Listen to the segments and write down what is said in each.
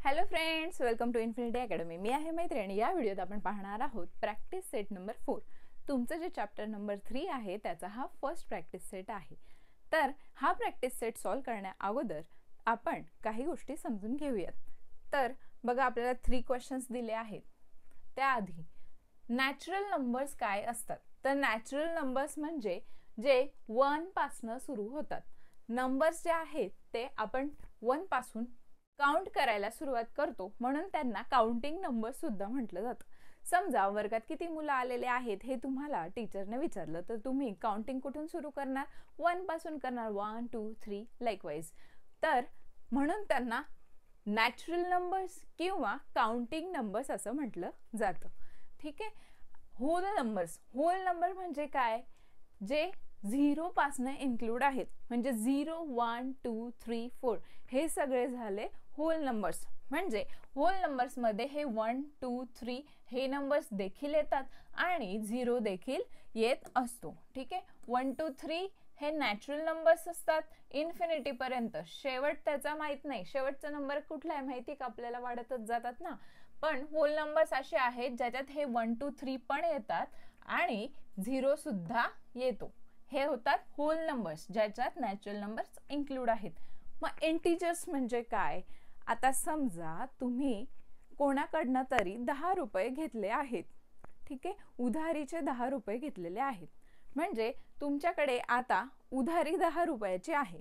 Hello friends, welcome to Infinity academy. मी आहे मैत्रिणी. या व्हिडिओत आपण पाहणार आहोत प्रॅक्टिस सेट नंबर 4. तुमचं जे चॅप्टर नंबर 3 आहे त्याचा हा फर्स्ट प्रॅक्टिस सेट आहे. तर हा प्रॅक्टिस सेट सॉल्व करण्या अगोदर आपण काही गोष्टी समजून घेऊयात. तर बघा, आपल्याला 3 क्वेश्चन्स दिले आहेत. त्याआधी नॅचरल नंबर्स काय असतात? तर नॅचरल नंबर्स म्हणजे जे 1 पासून सुरू होतात. नंबर्स जे आहेत ते आपण 1 पासून काउंट करायला सुरुवात करतो, म्हणून त्यांना काउंटिंग नंबर सुद्धा म्हटलं जातं. समजा वर्गात किती मुलं आलेले आहेत हे तुम्हाला टीचरने विचारलं, तर तुम्ही काउंटिंग कुठून सुरू करणार? 1 पासून करणार. 1 2 3 लाईकवाईज. तर म्हणून त्यांना नॅचरल नंबर्स किंवा काउंटिंग नंबर्स असं म्हटलं जातं. ठीक आहे. Hole numbers. होल नंबर म्हणजे काय? जे 0 पासून इन्क्लूड आहेत, म्हणजे 0 1 2 3 4 हे सगळे झाले होल नंबर्स. म्हणजे होल नंबर्स मध्ये हे 1 2 3 हे नंबर्स देखील येतात आणि 0 देखील येत असतो. ठीक आहे. 1 2 3 हे नॅचरल नंबर्स असतात इन्फिनिटी पर्यंत. शेवट त्याचा माहित नाही, शेवटचा नंबर कुठला आहे माहिती का? आपल्याला वाढतच जातात ना. पण होल नंबर्स असे आहेत ज्याच्यात हे 1 2 3 पण येतात आणि 0 सुद्धा येतो. हे होतात होल नंबर्स ज्याच्यात नॅचरल नंबर्स इन्क्लूड आहेत. मग इंटिजर्स म्हणजे काय? आता समजा तुम्ही कोणाकडनं तरी 10 रुपये घेतले आहेत. ठीक आहे. उधारीचे 10 रुपये घेतलेले आहेत. म्हणजे तुमच्याकडे आता उधारी 10 रुपयाची आहे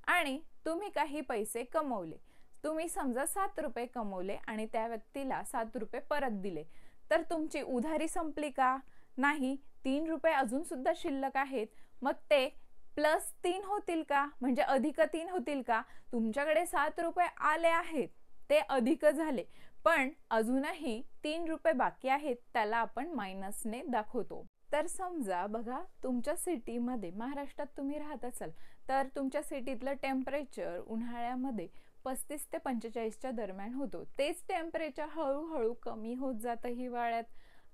आणि तुम्ही काही पैसे कमवले. तुम्ही समजा 7 रुपये कमवले आणि त्या व्यक्तीला 7 रुपये परत दिले. तर तुमची उधारी संपली का? नाही. 3 रुपये अजून सुद्धा शिल्लक आहेत. मग ते +3 होतील का? म्हणजे अधिक 3 होतील का? तुमच्याकडे 7 रुपये आले आहेत, ते अधिक झाले, पण अजूनही 3 रुपये बाकी आहेत, त्याला आपण मायनसने दाखवतो. तर समजा बघा, तुमच्या सिटीमध्ये, महाराष्ट्रात तुम्ही राहत असाल तर तुमच्या सिटीतलं टेम्परेचर उन्हाळ्यामध्ये 35 ते 45च्या दरम्यान होतो. तेच टेम्परेचर हळूहळू कमी होत जातं हिवाळ्यात.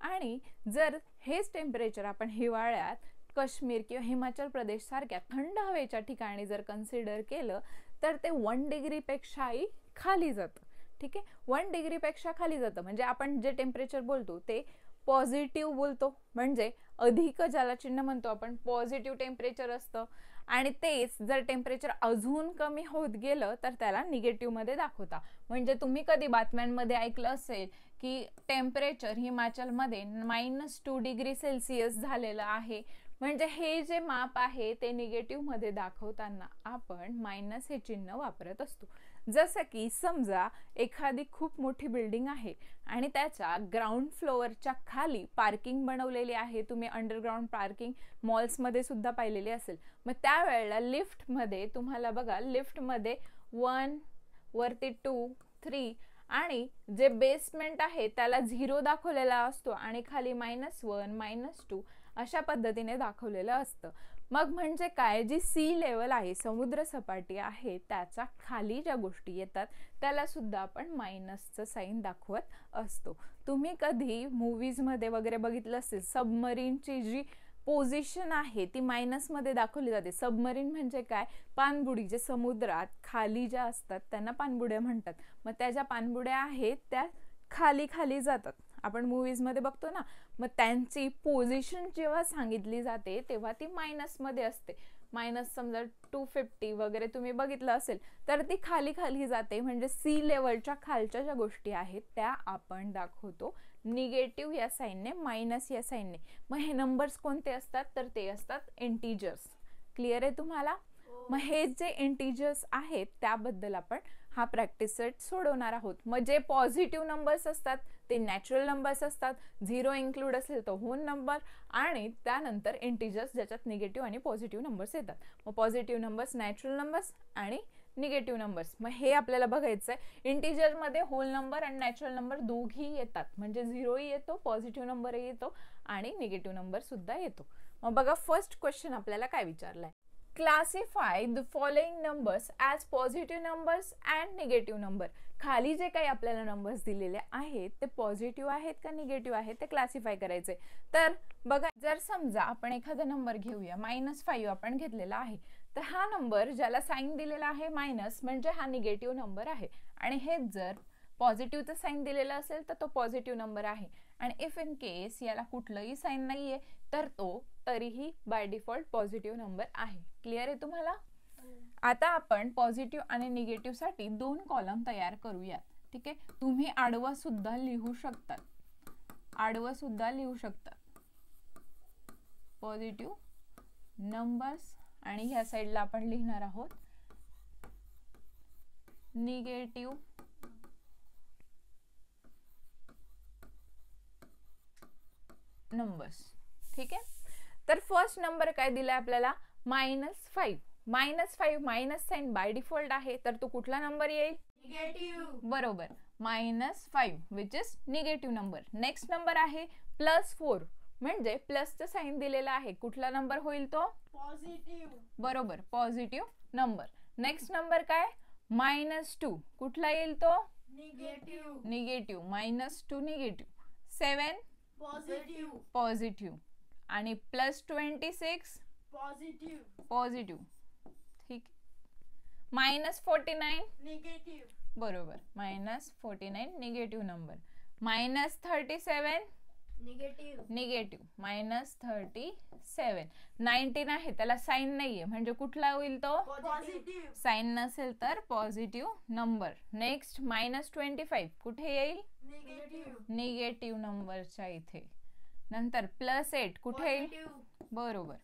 आणि जर हेच टेम्परेचर आपण हिवाळ्यात काश्मीर किंवा हिमाचल प्रदेश सारख्या थंड हवेच्या ठिकाणी जर कन्सिडर केलं तर ते 1 डिग्रीपेक्षाही खाली जातं. ठीक आहे. 1 डिग्रीपेक्षा खाली जातं म्हणजे आपण जे टेम्परेचर बोलतो ते पॉझिटिव्ह बोलतो, म्हणजे अधिक ज्याला चिन्ह म्हणतो आपण, पॉझिटिव्ह टेम्परेचर असतं. आणि तेच जर टेम्परेचर अजून कमी होत गेलं तर त्याला निगेटिव्ह मध्ये दाखवता. म्हणजे तुम्ही कधी बातम्यांमध्ये ऐकलं असेल की टेम्परेचर हिमाचलमध्ये -2 डिग्री सेल्सिअस झालेलं आहे. म्हणजे हे जे माप आहे ते निगेटिव्ह मध्ये दाखवताना आपण मायनस हे चिन्ह वापरत असतो. जसं की समजा एखादी खूप मोठी बिल्डिंग आहे आणि त्याच्या ग्राउंड फ्लोअरच्या खाली पार्किंग बनवलेली आहे. तुम्ही अंडरग्राउंड पार्किंग मॉल्समध्ये सुद्धा पाहिलेली असेल. मग त्यावेळेला लिफ्टमध्ये तुम्हाला बघा, लिफ्टमध्ये 1 वरती 2 3 आणि जे बेसमेंट आहे त्याला 0 दाखवलेला असतो आणि खाली -1 -2 अशा पद्धतीने दाखवलेलं असतं. मग म्हणजे काय? जी सी लेवल आहे, समुद्र सपाटी आहे, त्याच्या खाली ज्या गोष्टी येतात त्याला सुद्धा आपण मायनसचं साईन दाखवत असतो. तुम्ही कधी मूवीजमध्ये वगैरे बघितलं असेल, सबमरीनची जी पोझिशन आहे ती मायनसमध्ये दाखवली जाते. सबमरीन म्हणजे काय? पाणबुडी. जे समुद्रात खाली ज्या असतात त्यांना पाणबुड्या म्हणतात. मग त्या ज्या पाणबुड्या आहेत त्या खाली खाली जातात, आपण मूवीजमध्ये बघतो ना. मग त्यांची पोझिशन जेव्हा सांगितली जाते तेव्हा ती मायनसमध्ये असते. मायनस समजा 250 वगैरे तुम्ही बघितलं असेल तर ती खाली खाली जाते. म्हणजे सी लेवलच्या खालच्या ज्या गोष्टी आहेत त्या आपण दाखवतो निगेटिव्ह या साईनने, मायनस या साईनने. मग हे नंबर्स कोणते असतात? तर ते असतात इंटिजर्स. क्लिअर आहे तुम्हाला? मग हे जे इंटिजर्स आहेत त्याबद्दल आपण हा प्रॅक्टिस सेट सोडवणार आहोत. मग जे पॉझिटिव्ह नंबर्स असतात ते नॅचरल नंबर्स असतात. 0 इन्क्लूड असेल तर होल नंबर, आणि त्यानंतर इंटिजर्स ज्याच्यात निगेटिव्ह आणि पॉझिटिव्ह नंबर्स येतात. मग पॉझिटिव्ह नंबर्स, नॅचरल नंबर्स आणि निगेटिव्ह नंबर्स. मग हे आपल्याला बघायचं आहे. इंटिजर मध्ये होल नंबर आणि नॅचरल नंबर दोघी येतात, म्हणजे 0 येतो, पॉझिटिव्ह नंबर येतो आणि निगेटिव्ह नंबर सुद्धा येतो. मग बघा, फर्स्ट क्वेश्चन आपल्याला काय विचारलाय? Classify the following numbers as positive numbers and negative number. खाली जे काही आपल्याला नंबर्स दिलेले आहेत ते पॉझिटिव्ह आहेत का निगेटिव्ह आहेत ते क्लासिफाय करायचे. तर बघा, जर समजा आपण एखादा नंबर घेऊया, -5 आपण घेतलेला आहे, तर हा नंबर ज्याला साईन दिलेला आहे मायनस म्हणजे हा निगेटिव्ह नंबर आहे. आणि हेच जर पॉझिटिव्हचं साईन दिलेलं असेल तर तो पॉझिटिव्ह नंबर आहे, आणि इफ इन केस याला कुठलंही साईन नाहीये तर तो तरीही बाय डिफॉल्ट पॉझिटिव्ह नंबर आहे. क्लिअर आहे तुम्हाला? आता आपण पॉझिटिव्ह आणि निगेटिव्ह साठी 2 कॉलम तयार करूयात. ठीक आहे, तुम्ही आडवा सुद्धा लिहू शकतात, पॉझिटिव्ह नंबर्स, आणि ह्या साईडला आपण लिहिणार आहोत निगेटिव्ह नंबर्स. ठीक आहे, तर फर्स्ट नंबर काय दिलाय आपल्याला? -5. -5 मायनस साइन बाय डिफॉल्ट आहे, तर तो कुठला नंबर येईल? निगेटिव्ह. बरोबर, -5 which is negative number. Next number आहे +4, म्हणजे प्लसचं साइन दिलेलं आहे, कुठला नंबर होईल तो? पॉझिटिव्ह. बरोबर, पॉझिटिव्ह नंबर. नेक्स्ट नंबर काय? -2, कुठला येईल तो? Negative. Negative, -2 negative. 7 positive. Positive, आणि +26 पॉझिटिव्ह. पॉझिटिव्ह. ठीक, -49 निगेटिव्ह. बरोबर, -49 निगेटिव्ह नंबर. -37 निगेटिव्ह. निगेटिव्ह, -37. 19 आहे, त्याला साइन नाहीये, म्हणजे कुठला होईल तो? पॉझिटिव्ह. साइन नसेल तर पॉझिटिव्ह नंबर. नेक्स्ट -25 कुठे येईल? निगेटिव्ह. निगेटिव्ह नंबरच्या इथे. नंतर +8 कुठे येईल? पॉझिटिव्ह. बरोबर.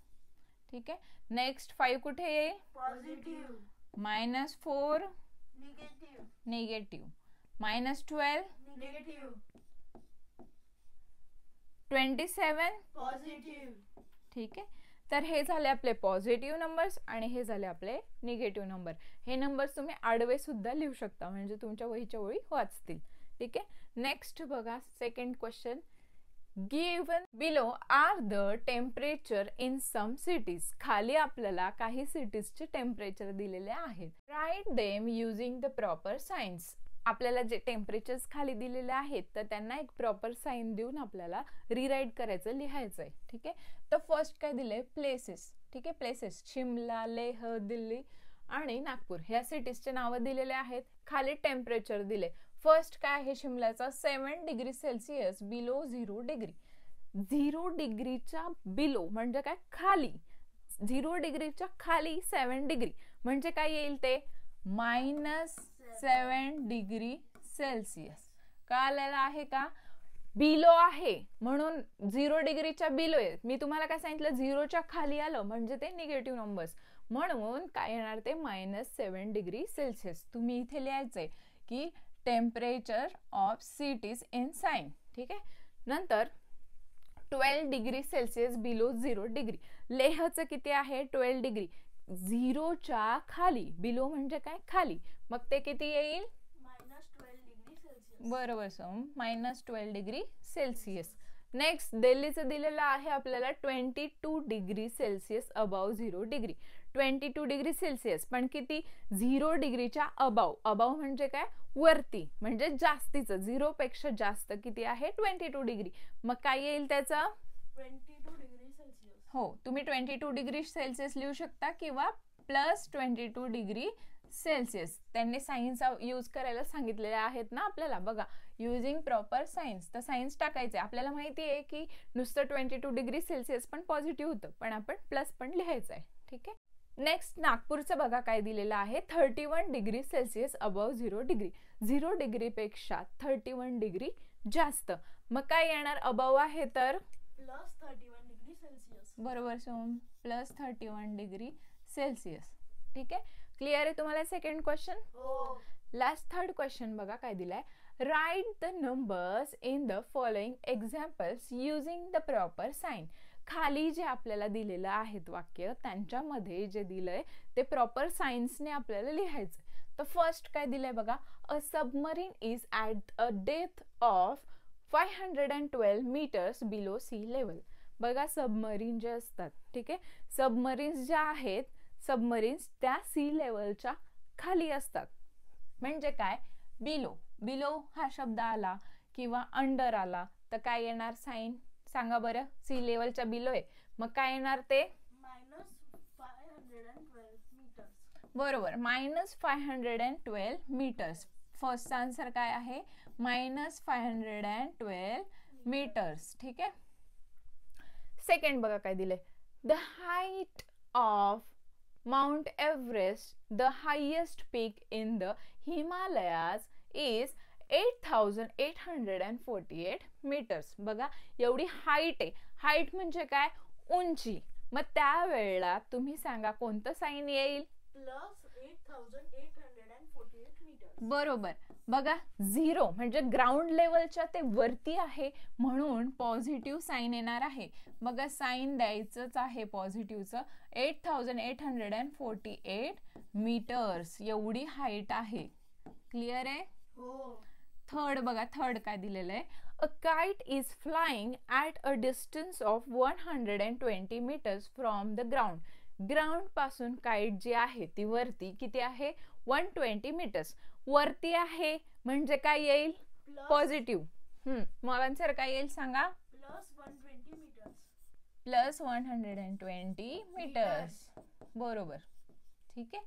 ठीक आहे, नेक्स्ट 5 कुठे येईल? Positive. -4 negative. Negative. -12 negative. 27 positive. ठीक आहे, तर हे झाले आपले पॉझिटिव्ह नंबर्स आणि हे झाले आपले निगेटिव्ह नंबर. हे नंबर्स तुम्ही आडवे सुद्धा लिहू शकता, म्हणजे तुमच्या वहीच्या ओळी वाचतील. ठीक आहे, नेक्स्ट बघा second question. Given below are the temperature in some cities. खाली आपल्याला काही सिटीजचे टेम्परेचर दिलेले आहेत. Write them using the proper signs. आपल्याला जे टेम्परेचर्स खाली दिलेले आहेत तर त्यांना एक प्रॉपर साइन देऊन आपल्याला रिराईट करायचं, लिहायचं आहे. ठीक आहे, तर फर्स्ट काय दिलंय? प्लेसेस. ठीक आहे, प्लेसेस शिमला, लेह, दिल्ली आणि नागपूर ह्या सिटीजचे नावं दिलेले आहेत. खाली टेम्परेचर दिले. फर्स्ट काय आहे शिमल्याचा? 7 डिग्री सेल्सिअस बिलो 0 डिग्री. 0 डिग्रीच्या बिलो म्हणजे काय? खाली. 0 डिग्रीच्या खाली 7 डिग्री म्हणजे काय येईल ते? -7 डिग्री सेल्सिअस. कळालेलं आहे का? बिलो आहे म्हणून 0 डिग्रीच्या बिलो आहे. मी तुम्हाला काय सांगितलं? 0च्या खाली आलं म्हणजे ते निगेटिव्ह नंबर्स, म्हणून काय येणार ते? -7 डिग्री सेल्सिअस. तुम्ही इथे लिहायचंय की temperature of cities in sign. ठीक आहे, नंतर 12 डिग्री सेल्सिअस बिलो 0 डिग्री. लेहचं किती आहे? 12 डिग्री. 0च्या खाली, बिलो म्हणजे काय? खाली, मग ते किती येईल? -12 डिग्री सेल्सिअस. बरोबर सम, -12 डिग्री सेल्सिअस. नेक्स्ट दिल्लीचं दिलेलं आहे आपल्याला 22 degree Celsius above 0 degree. 22 degree Celsius, पण किती? 0 डिग्रीच्या अबाव. अबाव म्हणजे काय? वरती, म्हणजे जास्तीचं. 0 पेक्षा जास्त किती आहे? 22 डिग्री. मग काय येईल त्याचं? 22 डिग्री सेल्सिअस. हो, तुम्ही 22 डिग्री सेल्सिअस लिहू शकता किंवा +22 डिग्री सेल्सिअस. त्यांनी सायन्स यूज करायला सांगितलेले आहेत ना आपल्याला. बघा, युजिंग प्रॉपर सायन्स, तर सायन्स टाकायचे. आपल्याला माहिती आहे की नुसतं 22 डिग्री सेल्सिअस पण पॉझिटिव्ह होतं, पण आपण प्लस पण लिहायचं आहे. ठीक आहे, नेक्स्ट नागपूरचं बघा काय दिलेलं आहे. 31 degree Celsius above 0 degree. 0 degree पेक्षा 31 डिग्री जास्त. मग काय येणार? अबाव आहे तर +31 डिग्री सेल्सिअस. बरोबर सोम, +31 डिग्री सेल्सिअस. ठीक आहे, क्लिअर आहे तुम्हाला सेकंड क्वेश्चन? हो. लास्ट थर्ड क्वेश्चन बघा काय दिलाय. Write the numbers in the following examples using the proper sign. खाली जे आपल्याला दिलेलं आहेत वाक्य, त्यांच्यामध्ये जे दिलंय ते प्रॉपर सायन्सने आपल्याला लिहायचं. तर फर्स्ट काय दिलंय बघा. A submarine is at a depth of 512 metres below sea level. बघा, सबमरीन जे असतात, ठीक आहे, सबमरीन्स ज्या आहेत, सबमरीन्स त्या सी लेवलच्या खाली असतात. म्हणजे काय? बिलो. बिलो हा शब्द आला किंवा अंडर आला तर काय येणार साइन? सांगा बरं. सी लेवलच्या बिलो आहे, मग काय येणार ते? -512 मीटर्स. बरोबर, -512 मीटर्स. फर्स्टचा आन्सर काय आहे -512 मीटर्स. ठीक आहे. सेकंड बघा काय दिले, the height of Mount Everest, the highest peak in the Himalayas is 8848 metres. बघा एवढी हाईट आहे. हाईट म्हणजे काय, उंची. मग त्यावेळेला तुम्ही सांगा कोणतं साइन येईल. +8848 मीटर. बरोबर. बघा 0 म्हणजे ग्राउंड लेवलच्या ते वरती आहे म्हणून पॉझिटिव्ह साइन येणार आहे. बघा साइन द्यायचंच आहे पॉझिटिव्हचं. 8848 मीटर्स एवढी हाईट आहे. क्लिअर आहे. हो. थर्ड बघा, थर्ड काय दिलेलं आहे, a kite is flying at a distance of 120 metres from the ground. Ground पासून काइट जी आहे ती वरती किती आहे 120 मीटर्स वरती आहे म्हणजे काय येईल पॉझिटिव्ह. मग आन्सर काय येईल सांगा. +120 मीटर्स. +120 मीटर्स. बरोबर. ठीक आहे.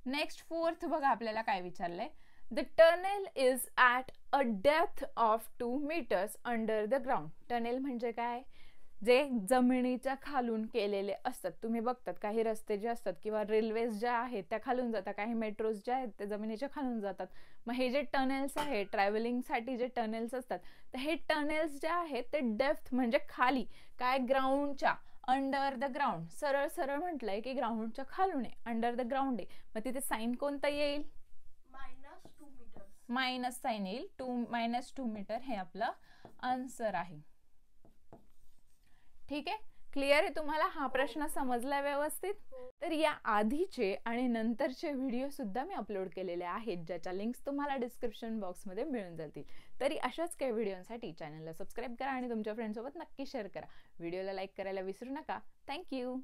नेक्स्ट फोर्थ बघा आपल्याला काय विचारलंय, the tunnel is at a depth of 2 metres under the ground. Tunnel म्हणजे काय, जे जमिनीच्या खालून केलेले असतात. तुम्ही बघतात काही रस्ते जे असतात किंवा रेल्वेज ज्या आहेत त्या खालून जातात, काही मेट्रोज ज्या आहेत त्या जमिनीच्या खालून जातात. मग हे जे टनेल्स आहेत ट्रॅव्हलिंगसाठी जे टनेल्स असतात, तर हे टनेल्स जे आहेत ते डेप्थ म्हणजे खाली काय ग्राउंडच्या अंडर द ग्राउंड. सरळ सरळ म्हटलंय की ग्राउंडच्या खालून आहे, अंडर द ग्राउंड आहे. मग तिथे साइन कोणता येईल, -2 मीटर्स. मायनस साइन येईल. -2 मीटर हे आपलं आन्सर आहे. ठीक आहे. क्लिअर आहे तुम्हाला. हा प्रश्न समजला व्यवस्थित. तर या आधीचे आणि नंतरचे व्हिडिओ सुद्धा मी अपलोड केलेले आहेत ज्याच्या लिंक्स तुम्हाला डिस्क्रिप्शन बॉक्समध्ये मिळून जातील. तरी अशाच काही व्हिडिओसाठी चॅनलला सबस्क्राईब करा आणि तुमच्या फ्रेंड्ससोबत नक्की शेअर करा. व्हिडिओला लाईक करायला विसरू नका. थँक्यू.